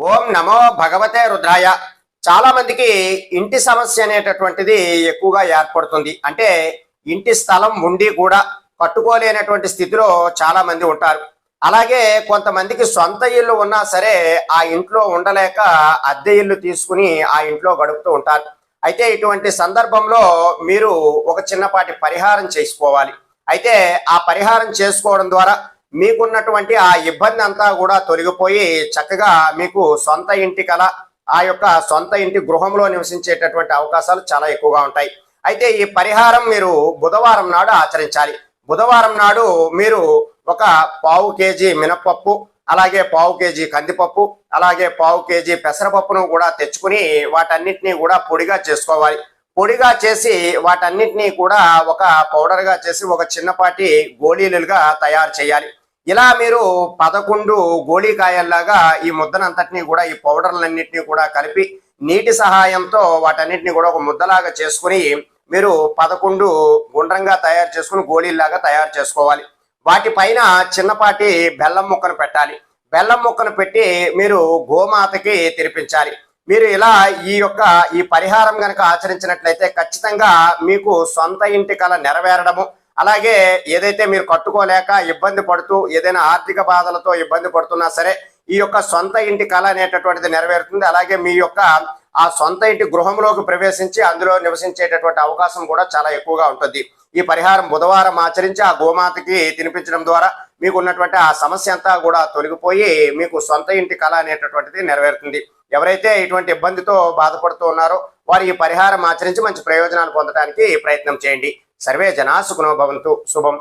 ఓం నమో భగవతే రుద్రాయ. చాలా మందికి ఇంటి సమస్య అనేటటువంటిది ఎక్కువగా ఏర్పడుతుంది. అంటే ఇంటి స్థలం ఉండి కూడా కట్టుకోలేనటువంటి స్థితిలో చాలా మంది ఉంటారు. అలాగే కొంతమందికి సొంత ఇల్లు ఉన్నా సరే ఆ ఇంట్లో ఉండలేక అద్దె ఇల్లు తీసుకుని ఆ ఇంట్లో గడుపుతూ ఉంటారు. అయితే ఇటువంటి సందర్భంలో మీరు ఒక చిన్నపాటి పరిహారం చేసుకోవాలి. అయితే ఆ పరిహారం చేసుకోవడం ద్వారా మీకున్నటువంటి ఆ ఇబ్బంది అంతా కూడా తొలగిపోయి చక్కగా మీకు సొంత ఇంటి కల ఆ యొక్క సొంత ఇంటి గృహంలో నివసించేటటువంటి అవకాశాలు చాలా ఎక్కువగా ఉంటాయి. అయితే ఈ పరిహారం మీరు బుధవారం నాడు ఆచరించాలి. బుధవారం నాడు మీరు ఒక పావు కేజీ మినపప్పు, అలాగే పావు కేజీ కందిపప్పు, అలాగే పావు కేజీ పెసరపప్పును కూడా తెచ్చుకుని వాటన్నిటినీ కూడా పొడిగా చేసుకోవాలి. పొడిగా చేసి వాటన్నిటినీ కూడా ఒక పౌడర్గా చేసి ఒక చిన్నపాటి గోళీలుగా తయారు చేయాలి. ఇలా మీరు 11 గోళీకాయల్లాగా ఈ ముద్దనంతటినీ కూడా ఈ పౌడర్లన్నింటినీ కూడా కలిపి నీటి సహాయంతో వాటన్నిటిని కూడా ఒక ముద్దలాగా చేసుకుని మీరు 11 గుండ్రంగా తయారు చేసుకుని గోళీల్లాగా తయారు చేసుకోవాలి. వాటిపైన చిన్నపాటి బెల్లం ముక్కను పెట్టాలి. బెల్లం ముక్కను పెట్టి మీరు గోమాతకి తినిపించాలి. మీరు ఇలా ఈ పరిహారం గనక ఆచరించినట్లయితే ఖచ్చితంగా మీకు సొంత ఇంటి కల నెరవేరడము, అలాగే ఏదైతే మీరు కట్టుకోలేక ఇబ్బంది పడుతూ ఏదైనా ఆర్థిక బాధలతో ఇబ్బంది పడుతున్నా సరే ఈ యొక్క సొంత ఇంటి కళ అనేటటువంటిది నెరవేరుతుంది. అలాగే మీ యొక్క ఆ సొంత ఇంటి గృహంలోకి ప్రవేశించి అందులో నివసించేటటువంటి అవకాశం కూడా చాలా ఎక్కువగా ఉంటుంది. ఈ పరిహారం బుధవారం ఆచరించి ఆ గోమాతకి తినిపించడం ద్వారా మీకు ఉన్నటువంటి ఆ సమస్య అంతా కూడా తొలగిపోయి మీకు సొంత ఇంటి కళ అనేటటువంటిది నెరవేరుతుంది. ఎవరైతే ఇటువంటి ఇబ్బందితో బాధపడుతూ ఉన్నారో వారు ఈ పరిహారం ఆచరించి మంచి ప్రయోజనాలు పొందడానికి ప్రయత్నం చేయండి. సర్వే జనా సుఖినో భవంతు. శుభం.